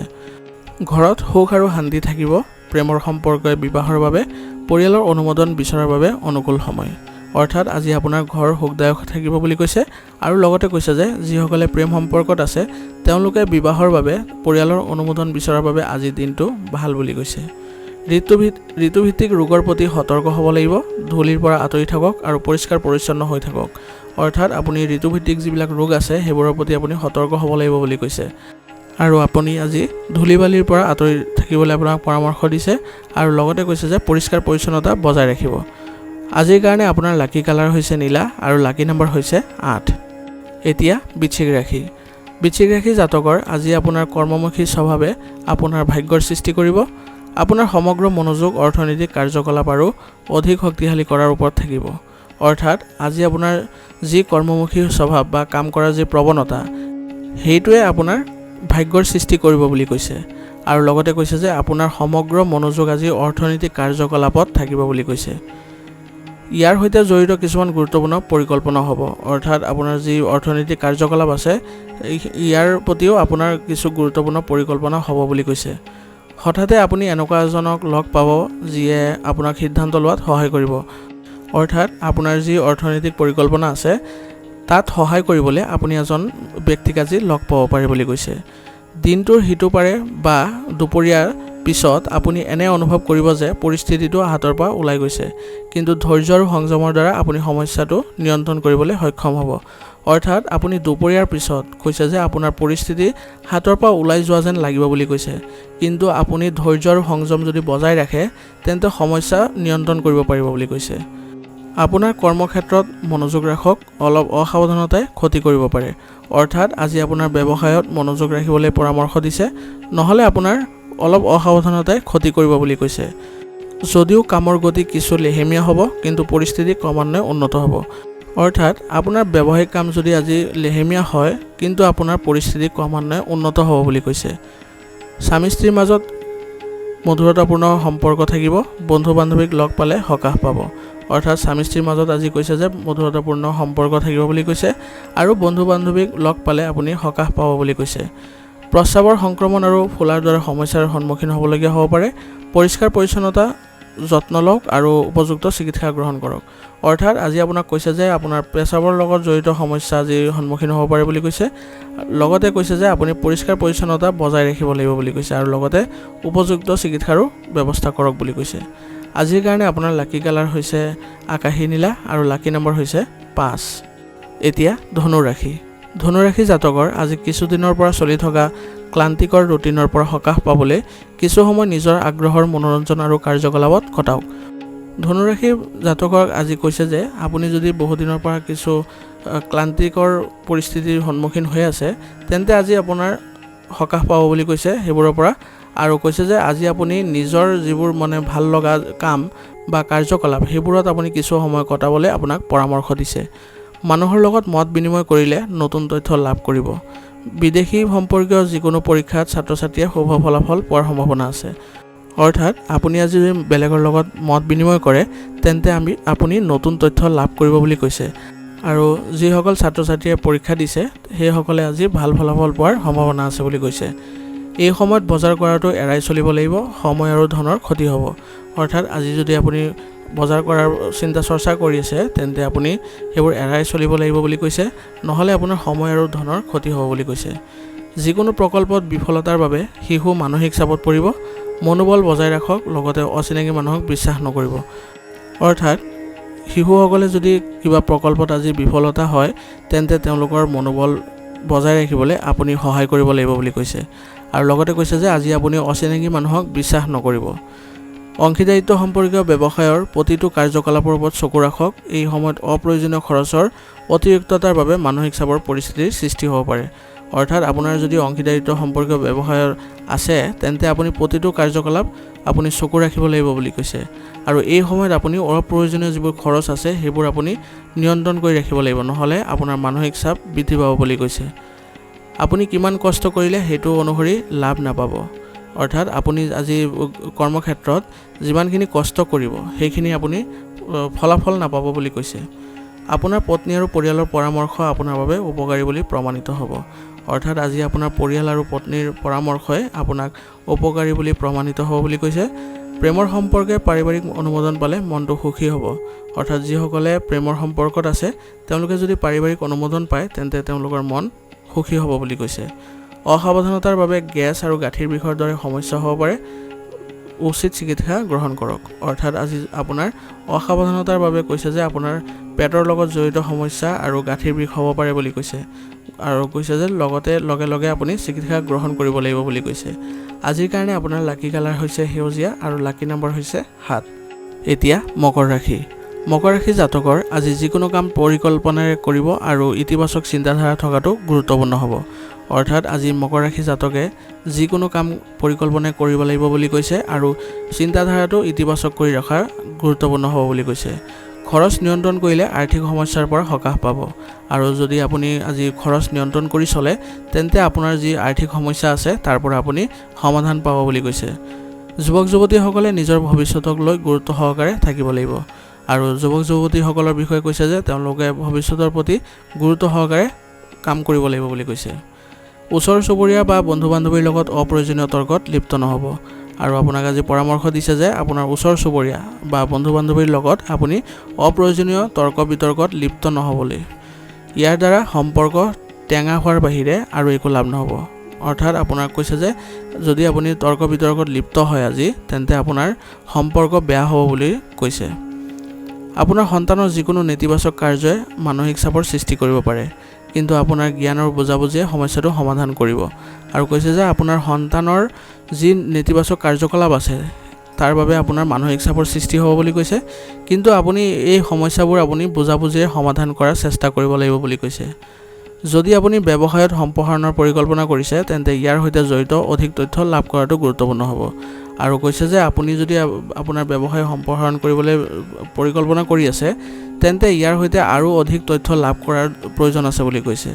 ঘৰত সুখ আৰু শান্তি থাকিব। প্ৰেমৰ সম্পৰ্কই বিবাহৰ বাবে পৰিয়ালৰ অনুমোদন বিচৰাৰ বাবে অনুকূল সময়। অৰ্থাৎ আজি আপোনাৰ ঘৰ সুখদায়ক থাকিব বুলি কৈছে আৰু লগতে কৈছে যে যিসকলে প্ৰেম সম্পৰ্কত আছে তেওঁলোকে বিবাহৰ বাবে পৰিয়ালৰ অনুমোদন বিচৰাৰ বাবে আজিৰ দিনটো ভাল বুলি কৈছে। ঋতুভিত্তিক ৰোগৰ প্ৰতি সতৰ্ক হ'ব লাগিব। ধূলিৰ পৰা আঁতৰি থাকক আৰু পৰিষ্কাৰ পৰিচ্ছন্ন হৈ থাকক। অৰ্থাৎ আপুনি ঋতুভিত্তিক যিবিলাক ৰোগ আছে সেইবোৰৰ প্ৰতি আপুনি সতৰ্ক হ'ব লাগিব বুলি কৈছে আৰু আপুনি আজি ধূলি বালিৰ পৰা আঁতৰি থাকিবলৈ আপোনাক পৰামৰ্শ দিছে আৰু লগতে কৈছে যে পৰিষ্কাৰ পৰিচ্ছন্নতা বজাই ৰাখিব। আজিৰ কাৰণে আপোনাৰ লাকি কালাৰ হৈছে নীলা আৰু লাকি নাম্বাৰ হৈছে 8। এতিয়া বৃশ্চিক ৰাশি। বৃশ্চিক ৰাশি জাতকৰ আজি আপোনাৰ কৰ্মমুখী স্বভাৱে আপোনাৰ ভাগ্যৰ সৃষ্টি কৰিব। আপোনাৰ সমগ্ৰ মনোযোগ অৰ্থনৈতিক কাৰ্যকলাপ আৰু অধিক শক্তিশালী কৰাৰ ওপৰত থাকিব। অৰ্থাৎ আজি আপোনাৰ যি কৰ্মমুখী স্বভাৱ বা কাম কৰাৰ যি প্ৰৱণতা সেইটোৱে আপোনাৰ ভাগ্যৰ সৃষ্টি কৰিব বুলি কৈছে আৰু লগতে কৈছে যে আপোনাৰ সমগ্ৰ মনোযোগ আজি অৰ্থনৈতিক কাৰ্যকলাপত থাকিব বুলি কৈছে। ইয়াৰ সৈতে জড়িত কিছুমান গুৰুত্বপূৰ্ণ পৰিকল্পনা হ'ব। অৰ্থাৎ আপোনাৰ যি অৰ্থনৈতিক কাৰ্যকলাপ আছে ইয়াৰ প্ৰতিও আপোনাৰ কিছু গুৰুত্বপূৰ্ণ পৰিকল্পনা হ'ব বুলি কৈছে। হঠাতে আপুনি এনেকুৱা এজনক লগ পাব যিয়ে আপোনাক সিদ্ধান্ত লোৱাত সহায় কৰিব। অৰ্থাৎ আপোনাৰ যি অৰ্থনৈতিক পৰিকল্পনা আছে তাত সহায় কৰিবলৈ আপুনি এজন ব্যক্তিক আজি লগ পাব পাৰে বুলি কৈছে। দিনটোৰ সিটো পাৰে বা দুপৰীয়াৰ পিছত আপুনি এনে অনুভৱ কৰিব যে পৰিস্থিতিটো হাতৰ পৰা ওলাই গৈছে, কিন্তু ধৈৰ্য আৰু সংযমৰ দ্বাৰা আপুনি সমস্যাটো নিয়ন্ত্ৰণ কৰিবলৈ সক্ষম হ'ব। অৰ্থাৎ আপুনি দুপৰীয়াৰ পিছত কৈছে যে আপোনাৰ পৰিস্থিতি হাতৰ পৰা ওলাই যোৱা যেন লাগিব বুলি কৈছে, কিন্তু আপুনি ধৈৰ্য আৰু সংযম যদি বজাই ৰাখে তেন্তে সমস্যা নিয়ন্ত্ৰণ কৰিব পাৰিব বুলি কৈছে। আপোনাৰ কৰ্মক্ষেত্ৰত মনোযোগ ৰাখক। অলপ অসাৱধানতাই ক্ষতি কৰিব পাৰে। অৰ্থাৎ আজি আপোনাৰ ব্যৱসায়ত মনোযোগ ৰাখিবলৈ পৰামৰ্শ দিছে, নহ'লে আপোনাৰ অলপ অসাৱধানতাই ক্ষতি কৰিব বুলি কৈছে। যদিও কামৰ গতি কিছু লেহেমীয়া হ'ব কিন্তু পৰিস্থিতি ক্ৰমান্বয়ে উন্নত হ'ব। অৰ্থাৎ আপোনাৰ ব্যৱসায়িক কাম যদি আজি লেহেমীয়া হয় কিন্তু আপোনাৰ পৰিস্থিতি ক্ৰমান্বয়ে উন্নত হ'ব বুলি কৈছে। স্বামী স্ত্ৰীৰ মাজত মধুৰতাপূৰ্ণ সম্পৰ্ক থাকিব, বন্ধু বান্ধৱীক লগ পালে সকাহ পাব। অৰ্থাৎ স্বামী স্ত্ৰীৰ মাজত আজি কৈছে যে মধুৰতাপূৰ্ণ সম্পৰ্ক থাকিব বুলি কৈছে আৰু বন্ধু বান্ধৱীক লগ পালে আপুনি সকাহ পাব বুলি কৈছে। প্ৰস্ৰাৱৰ সংক্ৰমণ আৰু ফুলাৰ দৰে সমস্যাৰ সন্মুখীন হ'বলগীয়া হ'ব পাৰে। পৰিষ্কাৰ পৰিচ্ছন্নতা যত্ন লওক আৰু উপযুক্ত চিকিৎসা গ্ৰহণ কৰক। অৰ্থাৎ আজি আপোনাক কৈছে যে আপোনাৰ পেচাবৰ লগত জড়িত সমস্যা আজি সন্মুখীন হ'ব পাৰে বুলি কৈছে। লগতে কৈছে যে আপুনি পৰিষ্কাৰ পৰিচ্ছন্নতা বজাই ৰাখিব লাগিব বুলি কৈছে আৰু লগতে উপযুক্ত চিকিৎসাৰো ব্যৱস্থা কৰক বুলি কৈছে। আজিৰ কাৰণে আপোনাৰ লাকি কালাৰ হৈছে আকাশী নীলা আৰু লাকি নম্বৰ হৈছে 5। এতিয়া ধনুৰাশি। ধনুৰাশি জাতকৰ আজি কিছুদিনৰ পৰা চলি থকা ক্লান্তিকৰ ৰুটিনৰ পৰা সকাহ পাবলৈ কিছু সময় নিজৰ আগ্ৰহৰ মনোৰঞ্জন আৰু কাৰ্যকলাপত কটাওক। ধনুৰাশি জাতকক আজি কৈছে যে আপুনি যদি বহুদিনৰ পৰা কিছু ক্লান্তিকৰ পৰিস্থিতিৰ সন্মুখীন হৈ আছে তেন্তে আজি আপোনাৰ সকাহ পাব বুলি কৈছে সেইবোৰৰ পৰা। আৰু কৈছে যে আজি আপুনি নিজৰ যিবোৰ মানে ভাল লগা কাম বা কাৰ্যকলাপ সেইবোৰত আপুনি কিছু সময় কটাবলৈ আপোনাক পৰামৰ্শ দিছে। মানুহৰ লগত মত বিনিময় কৰিলে নতুন তথ্য লাভ কৰিব। বিদেশী সম্পৰ্কীয় যিকোনো পৰীক্ষাত ছাত্ৰ ছাত্ৰীয়ে শুভ ফলাফল পোৱাৰ সম্ভাৱনা আছে। অৰ্থাৎ আপুনি আজি যদি বেলেগৰ লগত মত বিনিময় কৰে তেন্তে আপুনি নতুন তথ্য লাভ কৰিব বুলি কৈছে। আৰু যিসকল ছাত্ৰ ছাত্ৰীয়ে পৰীক্ষা দিছে সেইসকলে আজি ভাল ফলাফল পোৱাৰ সম্ভাৱনা আছে বুলি কৈছে। এই সময়ত বজাৰ কৰাটো এৰাই চলিব লাগিব, সময় আৰু ধনৰ ক্ষতি হ'ব। অৰ্থাৎ আজি যদি আপুনি বজাৰ কৰাৰ চিন্তা চৰ্চা কৰি আছে তেন্তে আপুনি সেইবোৰ এৰাই চলিব লাগিব বুলি কৈছে, নহ'লে আপোনাৰ সময় আৰু ধনৰ ক্ষতি হ'ব বুলি কৈছে। যিকোনো প্ৰকল্পত বিফলতাৰ বাবে শিশু মানসিক চাপত পৰিব। মনোবল বজাই ৰাখক, লগতে অচিনাকি মানুহক বিশ্বাস নকৰিব। অৰ্থাৎ শিশুসকলে যদি কিবা প্ৰকল্পত আজি বিফলতা হয় তেন্তে তেওঁলোকৰ মনোবল বজাই ৰাখিবলৈ আপুনি সহায় কৰিব লাগিব বুলি কৈছে। আৰু লগতে কৈছে যে আজি আপুনি অচিনাকি মানুহক বিশ্বাস নকৰিব। অংশীদাৰিত্ব সম্পৰ্কীয় ব্যৱসায়ৰ প্ৰতিটো কাৰ্যকলাপৰ ওপৰত চকু ৰাখক। এই সময়ত অপ্ৰয়োজনীয় খৰচৰ অতিৰিক্ততাৰ বাবে মানসিক চাপৰ পৰিস্থিতিৰ সৃষ্টি হ'ব পাৰে। অৰ্থাৎ আপোনাৰ যদি অংশীদাৰিত্ব সম্পৰ্কীয় ব্যৱসায়ৰ আছে তেন্তে আপুনি প্ৰতিটো কাৰ্যকলাপ আপুনি চকু ৰাখিব লাগিব বুলি কৈছে। আৰু এই সময়ত আপুনি অপ্ৰয়োজনীয় যিবোৰ খৰচ আছে সেইবোৰ আপুনি নিয়ন্ত্ৰণ কৰি ৰাখিব লাগিব, নহ'লে আপোনাৰ মানসিক চাপ বৃদ্ধি পাব বুলি কৈছে। আপুনি কিমান কষ্ট কৰিলে সেইটো অনুসৰি লাভ নাপাব। অৰ্থাৎ আপুনি আজি কৰ্মক্ষেত্ৰত যিমানখিনি কষ্ট কৰিব সেইখিনি আপুনি ফলাফল নাপাব বুলি কৈছে। আপোনাৰ পত্নী আৰু পৰিয়ালৰ পৰামৰ্শ আপোনাৰ বাবে উপকাৰী বুলি প্ৰমাণিত হ'ব। অৰ্থাৎ আজি আপোনাৰ পৰিয়াল আৰু পত্নীৰ পৰামৰ্শই আপোনাক উপকাৰী বুলি প্ৰমাণিত হ'ব বুলি কৈছে। প্ৰেমৰ সম্পৰ্কে পাৰিবাৰিক অনুমোদন পালে মনটো সুখী হ'ব। অৰ্থাৎ যিসকলে প্ৰেমৰ সম্পৰ্কত আছে তেওঁলোকে যদি পাৰিবাৰিক অনুমোদন পায় তেন্তে তেওঁলোকৰ মন সুখী হ'ব বুলি কৈছে। অসাৱধানতাৰ বাবে গেছ আৰু গাঁঠিৰ বিষৰ দৰে সমস্যা হ'ব পাৰে, উচিত চিকিৎসা গ্ৰহণ কৰক। অৰ্থাৎ আজি আপোনাৰ অসাৱধানতাৰ বাবে কৈছে যে আপোনাৰ পেটৰ লগত জড়িত সমস্যা আৰু গাঁঠিৰ বিষ হ'ব পাৰে বুলি কৈছে। আৰু কৈছে যে লগে লগে আপুনি চিকিৎসা গ্ৰহণ কৰিব লাগিব বুলি কৈছে। আজিৰ কাৰণে আপোনাৰ লাকি কালাৰ হৈছে সেউজীয়া আৰু লাকি নম্বৰ হৈছে 7। এতিয়া মকৰ ৰাশি। মকৰ ৰাশি জাতকৰ আজি যিকোনো কাম পৰিকল্পনাৰে কৰিব আৰু ইতিবাচক চিন্তাধাৰা থকাটো গুৰুত্বপূৰ্ণ হ'ব। অৰ্থাৎ আজি মকৰ ৰাশি জাতকে যিকোনো কাম পৰিকল্পনা কৰিব লাগিব বুলি কৈছে আৰু চিন্তাধাৰাটো ইতিবাচক কৰি ৰখা গুৰুত্বপূৰ্ণ হ'ব বুলি কৈছে। খৰচ নিয়ন্ত্ৰণ কৰিলে আৰ্থিক সমস্যাৰ পৰা সকাহ পাব। আৰু যদি আপুনি আজি খৰচ নিয়ন্ত্ৰণ কৰি চলে তেন্তে আপোনাৰ যি আৰ্থিক সমস্যা আছে তাৰ পৰা আপুনি সমাধান পাব বুলি কৈছে। যুৱক যুৱতীসকলে নিজৰ ভৱিষ্যতক লৈ গুৰুত্ব সহকাৰে থাকিব লাগিব। আৰু যুৱক যুৱতীসকলৰ বিষয়ে কৈছে যে তেওঁলোকে ভৱিষ্যতৰ প্ৰতি গুৰুত্ব সহকাৰে কাম কৰিব লাগিব বুলি কৈছে। ওচৰ চুবুৰীয়া বা বন্ধু বান্ধৱীৰ লগত অপ্ৰয়োজনীয় তৰ্কত লিপ্ত নহ'ব। আৰু আপোনাক আজি পৰামৰ্শ দিছে যে আপোনাৰ ওচৰ চুবুৰীয়া বা বন্ধু বান্ধৱীৰ লগত আপুনি অপ্ৰয়োজনীয় তৰ্ক বিতৰ্কত লিপ্ত নহ'বলৈ। ইয়াৰ দ্বাৰা সম্পৰ্ক টেঙা হোৱাৰ বাহিৰে আৰু একো লাভ নহ'ব। অৰ্থাৎ আপোনাক কৈছে যে যদি আপুনি তৰ্ক বিতৰ্কত লিপ্ত হয় আজি তেন্তে আপোনাৰ সম্পৰ্ক বেয়া হ'ব বুলি কৈছে। আপোনাৰ সন্তানৰ যিকোনো নেতিবাচক কাৰ্যই মানসিক চাপৰ সৃষ্টি কৰিব পাৰে, কিন্তু আপোনাৰ জ্ঞানৰ বুজাবুজিয়ে সমস্যাটো সমাধান কৰিব। আৰু কৈছে যে আপোনাৰ সন্তানৰ যি নেতিবাচক কাৰ্যকলাপ আছে তাৰ বাবে আপোনাৰ মানসিক চাপৰ সৃষ্টি হ'ব বুলি কৈছে, কিন্তু আপুনি এই সমস্যাবোৰ আপুনি বুজাবুজিৰে সমাধান কৰাৰ চেষ্টা কৰিব লাগিব বুলি কৈছে। যদি আপুনি ব্যৱসায়ত সম্প্ৰসাৰণৰ পৰিকল্পনা কৰিছে তেন্তে ইয়াৰ সৈতে জড়িত অধিক তথ্য লাভ কৰাটো গুৰুত্বপূৰ্ণ হ'ব। আৰু কৈছে যে আপুনি যদি আপোনাৰ ব্যৱসায় সম্প্ৰসাৰণ কৰিবলৈ পৰিকল্পনা কৰি আছে তেন্তে ইয়াৰ সৈতে আৰু অধিক তথ্য লাভ কৰাৰ প্ৰয়োজন আছে বুলি কৈছে।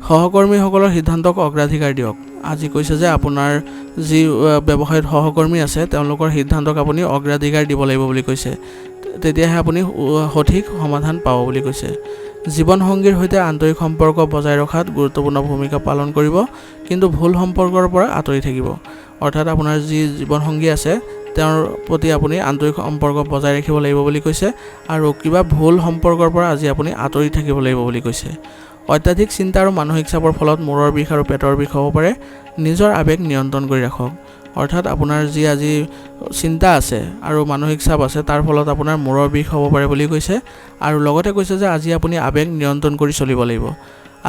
সহকৰ্মীসকলৰ সিদ্ধান্তক অগ্ৰাধিকাৰ দিয়ক। আজি কৈছে যে আপোনাৰ যি ব্যৱসায়ত সহকৰ্মী আছে তেওঁলোকৰ সিদ্ধান্তক আপুনি অগ্ৰাধিকাৰ দিব লাগিব বুলি কৈছে, তেতিয়াহে আপুনি সঠিক সমাধান পাব বুলি কৈছে। জীৱনসংগীৰ সৈতে আন্তৰিক সম্পৰ্ক বজাই ৰখাত গুৰুত্বপূৰ্ণ ভূমিকা পালন কৰিব, কিন্তু ভুল সম্পৰ্কৰ পৰা আঁতৰি থাকিব। অৰ্থাৎ আপোনাৰ যি জীৱনসংগী আছে তেওঁৰ প্ৰতি আপুনি আন্তৰিক সম্পৰ্ক বজাই ৰাখিব লাগিব বুলি কৈছে, আৰু কিবা ভুল সম্পৰ্কৰ পৰা আজি আপুনি আঁতৰি থাকিব লাগিব বুলি কৈছে। অত্যাধিক চিন্তা আৰু মানসিক চাপৰ ফলত মূৰৰ বিষ আৰু পেটৰ বিষ হ'ব পাৰে। নিজৰ আৱেগ নিয়ন্ত্ৰণ কৰি ৰাখক। অৰ্থাৎ আপোনাৰ যি আজি চিন্তা আছে আৰু মানসিক চাপ আছে তাৰ ফলত আপোনাৰ মূৰৰ বিষ হ'ব পাৰে বুলি কৈছে, আৰু লগতে কৈছে যে আজি আপুনি আৱেগ নিয়ন্ত্ৰণ কৰি চলিব লাগিব।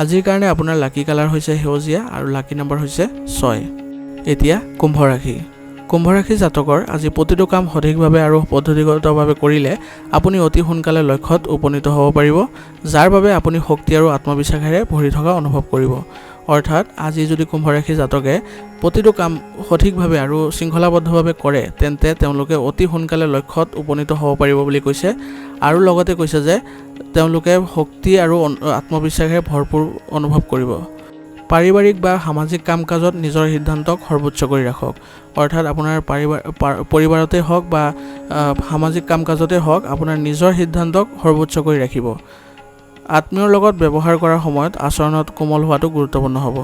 আজিৰ কাৰণে আপোনাৰ লাকি কালাৰ হৈছে সেউজীয়া আৰু লাকি নম্বৰ হৈছে 6। এতিয়া কুম্ভ ৰাশি। কুম্ভ ৰাশি জাতকৰ আজি প্ৰতিটো কাম সঠিকভাৱে আৰু পদ্ধতিগতভাৱে কৰিলে আপুনি অতি সোনকালে লক্ষ্যত উপনীত হ'ব পাৰিব, যাৰ বাবে আপুনি শক্তি আৰু আত্মবিশ্বাসেৰে ভৰি থকা অনুভৱ কৰিব। অৰ্থাৎ আজি যদি কুম্ভ ৰাশি জাতকে প্ৰতিটো কাম সঠিকভাৱে আৰু শৃংখলাবদ্ধভাৱে কৰে তেন্তে তেওঁলোকে অতি সোনকালে লক্ষ্যত উপনীত হ'ব পাৰিব বুলি কৈছে, আৰু লগতে কৈছে যে তেওঁলোকে শক্তি আৰু আত্মবিশ্বাসেৰে ভৰপূৰ অনুভৱ কৰিব। পাৰিবাৰিক বা সামাজিক কাম কাজত নিজৰ সিদ্ধান্তক সৰ্বোচ্চ কৰি ৰাখক। অৰ্থাৎ আপোনাৰ পৰিবাৰতে হওক বা সামাজিক কাম কাজতে হওক আপোনাৰ নিজৰ সিদ্ধান্তক সৰ্বোচ্চ কৰি ৰাখিব। আত্মীয়ৰ লগত ব্যৱহাৰ কৰাৰ সময়ত আচৰণত কোমল হোৱাটো গুৰুত্বপূৰ্ণ হ'ব।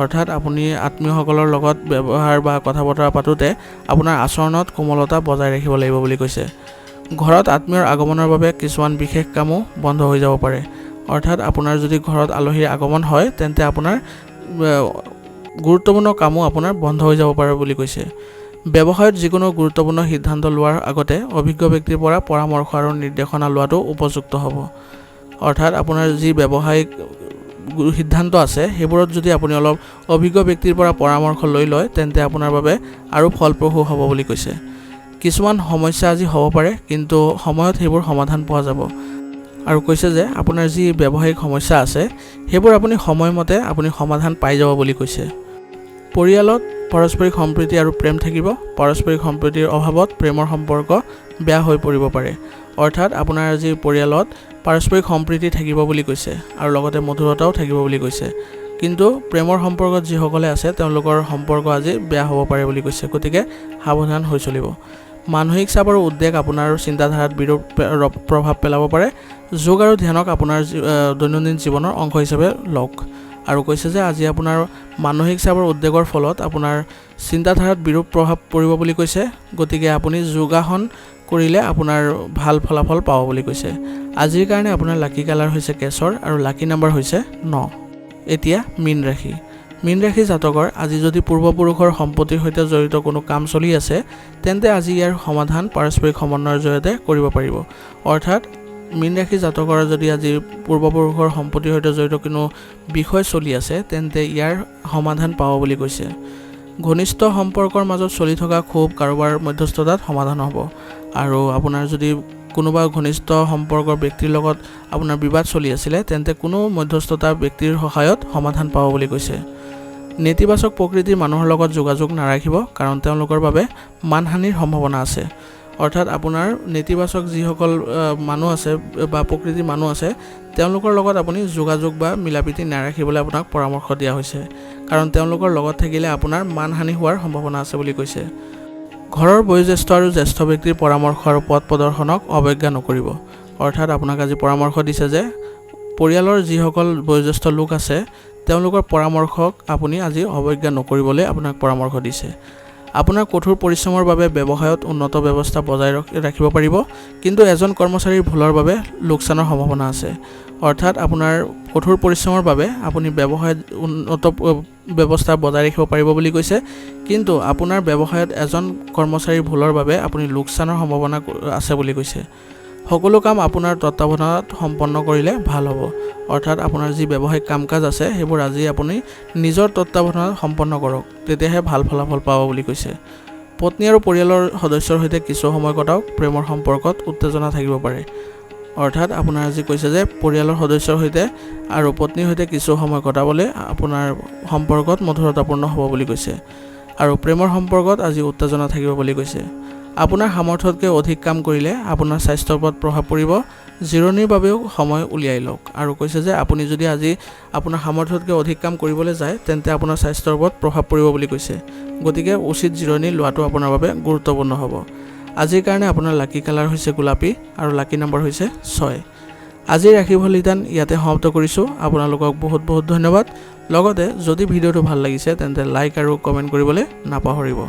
অৰ্থাৎ আপুনি আত্মীয়সকলৰ লগত ব্যৱহাৰ বা কথা বতৰা পাতোঁতে আপোনাৰ আচৰণত কোমলতা বজাই ৰাখিব লাগিব বুলি কৈছে। ঘৰত আত্মীয়ৰ আগমনৰ বাবে কিছুমান বিশেষ কামো বন্ধ হৈ যাব পাৰে। অৰ্থাৎ আপোনাৰ যদি ঘৰত আলহীৰ আগমন হয় তেন্তে আপোনাৰ গুৰুত্বপূৰ্ণ কামো আপোনাৰ বন্ধ হৈ যাব পাৰে বুলি কৈছে। ব্যৱসায়ত যিকোনো গুৰুত্বপূৰ্ণ সিদ্ধান্ত লোৱাৰ আগতে অভিজ্ঞ ব্যক্তিৰ পৰা পৰামৰ্শ আৰু নিৰ্দেশনা লোৱাটো উপযুক্ত হ'ব। অৰ্থাৎ আপোনাৰ যি ব্যৱসায়িক সিদ্ধান্ত আছে সেইবোৰত যদি আপুনি অলপ অভিজ্ঞ ব্যক্তিৰ পৰা পৰামৰ্শ লৈ লয় তেন্তে আপোনাৰ বাবে আৰু ফলপ্ৰসূ হ'ব বুলি কৈছে। কিছুমান সমস্যা আজি হ'ব পাৰে, কিন্তু সময়ত সেইবোৰ সমাধান পোৱা যাব। আৰু কৈছে যে আপোনাৰ যি ব্যৱসায়িক সমস্যা আছে সেইবোৰ আপুনি সময়মতে আপুনি সমাধান পাই যাব বুলি কৈছে। পৰিয়ালত পাৰস্পৰিক সম্প্ৰীতি আৰু প্ৰেম থাকিব। পাৰস্পৰিক সম্প্ৰীতিৰ অভাৱত প্ৰেমৰ সম্পৰ্ক বেয়া হৈ পৰিব পাৰে। অৰ্থাৎ আপোনাৰ যি পৰিয়ালত পাৰস্পৰিক সম্প্ৰীতি থাকিব বুলি কৈছে আৰু লগতে মধুৰতাও থাকিব বুলি কৈছে, কিন্তু প্ৰেমৰ সম্পৰ্কত যিসকলে আছে তেওঁলোকৰ সম্পৰ্ক আজি বেয়া হ'ব পাৰে বুলি কৈছে, গতিকে সাৱধান হৈ চলিব। মানসিক চাপ আৰু উদ্বেগ আপোনাৰ চিন্তাধাৰাত বিৰূপ প্ৰভাৱ পেলাব পাৰে। যোগ আৰু ধ্যানক আপোনাৰ দৈনন্দিন জীৱনৰ অংশ হিচাপে লওক। আৰু কৈছে যে আজি আপোনাৰ মানসিক চাপ আৰু উদ্বেগৰ ফলত আপোনাৰ চিন্তাধাৰাত বিৰূপ প্ৰভাৱ পৰিব বুলি কৈছে, গতিকে আপুনি যোগাসন কৰিলে আপোনাৰ ভাল ফলাফল পাব বুলি কৈছে। আজিৰ কাৰণে আপোনাৰ লাকি কালাৰ হৈছে কেশৰ আৰু লাকি নম্বৰ হৈছে 9। এতিয়া মীন ৰাশি। মীন ৰাশি জাতকৰ আজি যদি পূৰ্বপুৰুষৰ সম্পত্তিৰ সৈতে জড়িত কোনো কাম চলি আছে তেন্তে আজি ইয়াৰ সমাধান পাৰস্পৰিক সমন্বয়ৰ জৰিয়তে কৰিব পাৰিব। অৰ্থাৎ মীন ৰাশি জাতকৰ যদি আজি পূৰ্বপুৰুষৰ সম্পত্তিৰ সৈতে জড়িত কোনো বিষয় চলি আছে তেন্তে ইয়াৰ সমাধান পাব বুলি কৈছে। ঘনিষ্ঠ সম্পৰ্কৰ মাজত চলি থকা ক্ষোভ কাৰোবাৰ মধ্যস্থতাত সমাধান হ'ব, আৰু আপোনাৰ যদি কোনোবা ঘনিষ্ঠ সম্পৰ্কৰ ব্যক্তিৰ লগত আপোনাৰ বিবাদ চলি আছিলে তেন্তে কোনো মধ্যস্থতা ব্যক্তিৰ সহায়ত সমাধান পাব বুলি কৈছে। নেতিবাচক প্ৰকৃতিৰ মানুহৰ লগত যোগাযোগ নাৰাখিব, কাৰণ তেওঁলোকৰ বাবে মানহানিৰ সম্ভাৱনা আছে। অৰ্থাৎ আপোনাৰ নেতিবাচক যিসকল মানুহ আছে বা প্ৰকৃতিৰ মানুহ আছে তেওঁলোকৰ লগত আপুনি যোগাযোগ বা মিলাপ্ৰীতি নাৰাখিবলৈ আপোনাক পৰামৰ্শ দিয়া হৈছে, কাৰণ তেওঁলোকৰ লগত থাকিলে আপোনাৰ মানহানি হোৱাৰ সম্ভাৱনা আছে বুলি কৈছে। ঘৰৰ বয়োজ্যেষ্ঠ আৰু জ্যেষ্ঠ ব্যক্তিৰ পৰামৰ্শ আৰু পথ প্ৰদৰ্শনক অৱজ্ঞা নকৰিব। অৰ্থাৎ আপোনাক আজি পৰামৰ্শ দিছে যে পৰিয়ালৰ যিসকল বয়োজ্যেষ্ঠ লোক আছে তেওঁলোকৰ পৰামৰ্শক আপুনি আজি অৱজ্ঞা নকৰিবলৈ আপোনাক পৰামৰ্শ দিছে। আপোনাৰ কঠোৰ পৰিশ্ৰমৰ বাবে ব্যৱসায়ত উন্নত ব্যৱস্থা বজাই ৰাখিব পাৰিব, কিন্তু এজন কৰ্মচাৰীৰ ভুলৰ বাবে লোকচানৰ সম্ভাৱনা আছে। অৰ্থাৎ আপোনাৰ কঠোৰ পৰিশ্ৰমৰ বাবে আপুনি ব্যৱসায়ত উন্নত ব্যৱস্থা বজাই ৰাখিব পাৰিব বুলি কৈছে, কিন্তু আপোনাৰ ব্যৱসায়ত এজন কৰ্মচাৰীৰ ভুলৰ বাবে আপুনি লোকচানৰ সম্ভাৱনা আছে বুলি কৈছে। সকলো কাম আপোনাৰ তত্ত্বাৱধানত সম্পন্ন কৰিলে ভাল হ'ব। অৰ্থাৎ আপোনাৰ যি ব্যৱসায়িক কাম কাজ আছে সেইবোৰ আজি আপুনি নিজৰ তত্ত্বাৱধানত সম্পন্ন কৰক, তেতিয়াহে ভাল ফলাফল পাব বুলি কৈছে। পত্নী আৰু পৰিয়ালৰ সদস্যৰ সৈতে কিছু সময় কটাওক। প্ৰেমৰ সম্পৰ্কত উত্তেজনা থাকিব পাৰে। অৰ্থাৎ আপোনাৰ আজি কৈছে যে পৰিয়ালৰ সদস্যৰ সৈতে আৰু পত্নীৰ সৈতে কিছু সময় কটাবলৈ আপোনাৰ সম্পৰ্কত মধুৰতাপূৰ্ণ হ'ব বুলি কৈছে, আৰু প্ৰেমৰ সম্পৰ্কত আজি উত্তেজনা থাকিব বুলি কৈছে। আপোনাৰ সামৰ্থ্যতকৈ অধিক কাম কৰিলে আপোনাৰ স্বাস্থ্যৰ ওপৰত প্ৰভাৱ পৰিব। জিৰণিৰ বাবেও সময় উলিয়াই লওক। আৰু কৈছে যে আপুনি যদি আজি আপোনাৰ সামৰ্থ্যতকৈ অধিক কাম কৰিবলৈ যায় তেন্তে আপোনাৰ স্বাস্থ্যৰ ওপৰত প্ৰভাৱ পৰিব বুলি কৈছে। গতিকে উচিত জিৰণি লোৱাটো আপোনাৰ বাবে গুৰুত্বপূৰ্ণ হ'ব। আজিৰ কাৰণে আপোনাৰ লাকি কালাৰ হৈছে গোলাপী আৰু লাকি নম্বৰ হৈছে 6। আজিৰ ৰাশি ফল নিদান ইয়াতে সমাপ্ত কৰিছোঁ। আপোনালোকক বহুত বহুত ধন্যবাদ। লগতে যদি ভিডিঅ'টো ভাল লাগিছে তেন্তে লাইক আৰু কমেণ্ট কৰিবলৈ নাপাহৰিব।